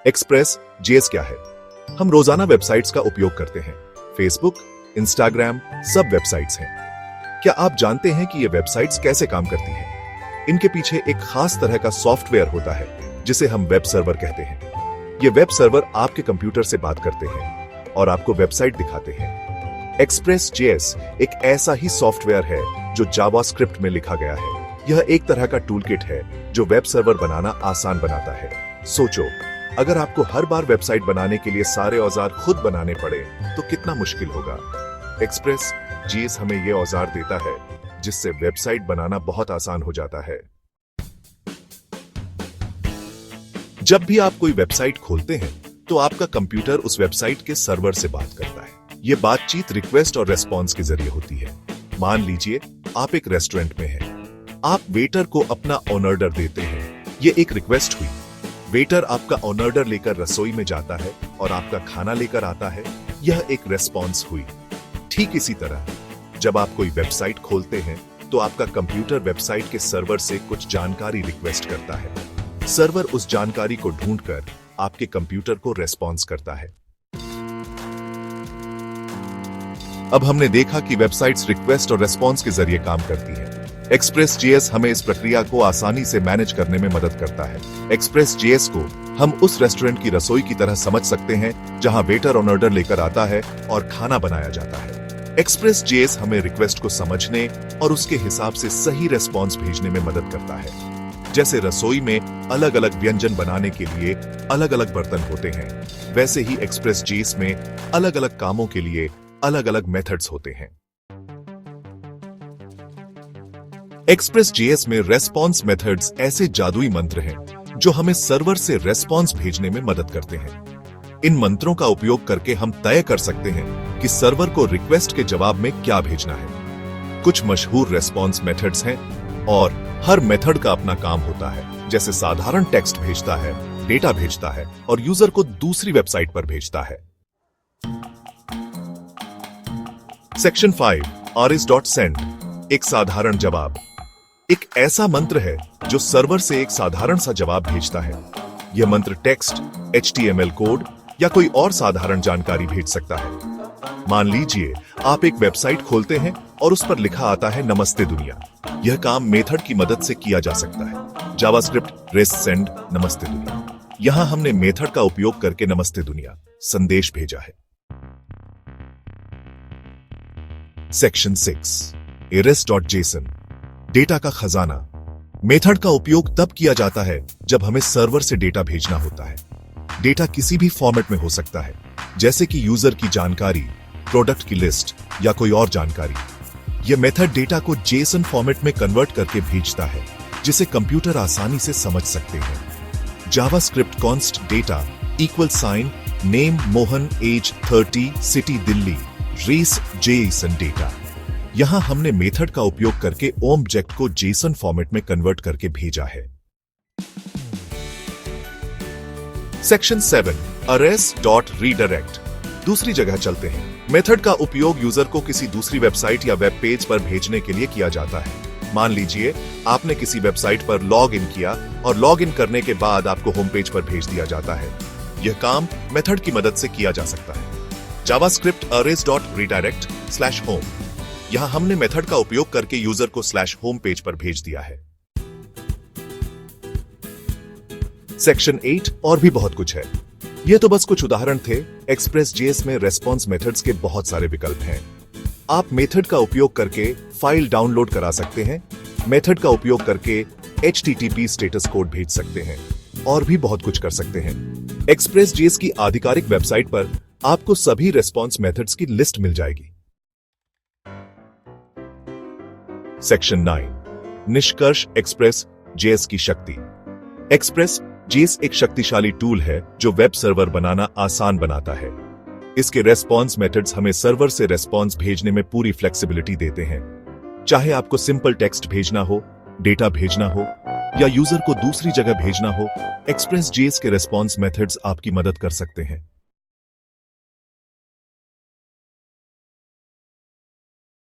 Express JS क्या है? हम रोजाना वेबसाइट्स का उपयोग करते हैं। फेसबुक, इंस्टाग्राम, सब वेबसाइट्स हैं। क्या आप जानते हैं कि ये वेबसाइट्स कैसे काम करती हैं? इनके पीछे एक खास तरह का सॉफ्टवेयर होता है जिसे हम वेब सर्वर कहते हैं। ये वेब सर्वर आपके कंप्यूटर से बात करते हैं और आपको वेबसाइट दिखाते हैं। एक्सप्रेस जेएस एक ऐसा ही सॉफ्टवेयर है जो जावास्क्रिप्ट में लिखा गया है। यह एक तरह का टूलकिट है जो वेब सर्वर बनाना आसान बनाता है। सोचो, अगर आपको हर बार वेबसाइट बनाने के लिए सारे औजार खुद बनाने पड़े तो कितना मुश्किल होगा। एक्सप्रेस जेएस हमें यह औजार देता है जिससे वेबसाइट बनाना बहुत आसान हो जाता है। जब भी आप कोई वेबसाइट खोलते हैं तो आपका कंप्यूटर उस वेबसाइट के सर्वर से बात करता है। यह बातचीत रिक्वेस्ट और रेस्पॉन्स के जरिए होती है। मान लीजिए आप एक रेस्टोरेंट में हैं। आप वेटर को अपना ऑर्डर देते हैं। यह एक रिक्वेस्ट हुई। वेटर आपका ऑर्डर लेकर रसोई में जाता है और आपका खाना लेकर आता है। यह एक रेस्पॉन्स हुई। ठीक इसी तरह जब आप कोई वेबसाइट खोलते हैं तो आपका कंप्यूटर वेबसाइट के सर्वर से कुछ जानकारी रिक्वेस्ट करता है। सर्वर उस जानकारी को ढूंढकर आपके कंप्यूटर को रेस्पॉन्स करता है। अब हमने देखा कि वेबसाइट्स रिक्वेस्ट और रेस्पॉन्स के जरिए काम करती हैं। एक्सप्रेस जेएस हमें इस प्रक्रिया को आसानी से मैनेज करने में मदद करता है। एक्सप्रेस जेएस को हम उस रेस्टोरेंट की रसोई की तरह समझ सकते हैं जहां वेटर ऑर्डर लेकर आता है और खाना बनाया जाता है। एक्सप्रेस जेएस हमें रिक्वेस्ट को समझने और उसके हिसाब से सही रेस्पॉन्स भेजने में मदद करता है। जैसे रसोई में अलग अलग व्यंजन बनाने के लिए अलग अलग बर्तन होते हैं, वैसे ही एक्सप्रेस जेएस में अलग अलग कामों के लिए अलग अलग मेथड्स होते हैं। एक्सप्रेस जेएस में रेस्पॉन्स मेथड्स ऐसे जादुई मंत्र हैं जो हमें सर्वर से रेस्पॉन्स भेजने में मदद करते हैं। इन मंत्रों का उपयोग करके हम तय कर सकते हैं कि सर्वर को रिक्वेस्ट के जवाब में क्या भेजना है। कुछ मशहूर रेस्पॉन्स मेथड्स हैं और हर मेथड का अपना काम होता है। जैसे साधारण टेक्स्ट भेजता है, डेटा भेजता है और यूजर को दूसरी वेबसाइट पर भेजता है। सेक्शन 5 rs.send एक साधारण जवाब एक ऐसा मंत्र है जो सर्वर से एक साधारण सा जवाब भेजता है। यह मंत्र टेक्स्ट, HTML कोड या कोई और साधारण जानकारी भेज सकता है। मान लीजिए आप एक वेबसाइट खोलते हैं और उस पर लिखा आता है नमस्ते दुनिया। यह काम मेथड की मदद से किया जा सकता है। जावास्क्रिप्ट रेस्ट सेंड नमस्ते दुनिया। यहां हमने मेथड का उपयोग करके नमस्ते दुनिया संदेश भेजा है। सेक्शन 6 arrays.json डेटा का खजाना। मेथड का उपयोग तब किया जाता है जब हमें सर्वर से डेटा भेजना होता है। डेटा किसी भी फॉर्मेट में हो सकता है, जैसे कि यूजर की जानकारी, प्रोडक्ट की लिस्ट या कोई और जानकारी। यह मेथड डेटा को जेसन फॉर्मेट में कन्वर्ट करके भेजता है, जिसे कंप्यूटर आसानी से समझ सकते हैं। JavaScript const data equal sign name Mohan age 30 city Delhi res JSON data. यहां हमने मेथड का उपयोग करके ऑब्जेक्ट को जेसन फॉर्मेट में कन्वर्ट करके भेजा है। सेक्शन 7 arrays.redirect दूसरी जगह चलते हैं। मेथड का उपयोग यूजर को किसी दूसरी वेबसाइट या वेब पेज पर भेजने के लिए किया जाता है। मान लीजिए आपने किसी वेबसाइट पर लॉग इन किया और लॉग इन करने के बाद आपको होम पेज पर भेज दिया जाता है। यह काम मेथड की मदद से किया जा सकता है। जावास्क्रिप्ट arrays.redirect/home यहां हमने मेथड का उपयोग करके यूजर को /home पेज पर भेज दिया है। सेक्शन 8 और भी बहुत कुछ है। ये तो बस कुछ उदाहरण थे। एक्सप्रेस जेएस में रेस्पॉन्स मेथड्स के बहुत सारे विकल्प हैं। आप मेथड का उपयोग करके फाइल डाउनलोड करा सकते हैं, मेथड का उपयोग करके HTTP स्टेटस कोड भेज सकते हैं और भी बहुत कुछ कर सकते हैं। एक्सप्रेस जेएस की आधिकारिक वेबसाइट पर आपको सभी रेस्पॉन्स मेथड्स की लिस्ट मिल जाएगी। सेक्शन 9 निष्कर्ष एक्सप्रेस जेएस की शक्ति। एक्सप्रेस जेएस एक शक्तिशाली टूल है जो वेब सर्वर बनाना आसान बनाता है। इसके रेस्पॉन्स मेथड्स हमें सर्वर से रेस्पॉन्स भेजने में पूरी फ्लेक्सिबिलिटी देते हैं। चाहे आपको सिंपल टेक्स्ट भेजना हो, डेटा भेजना हो या यूजर को दूसरी जगह भेजना हो, एक्सप्रेस जेएस के रेस्पॉन्स मेथड्स आपकी मदद कर सकते हैं।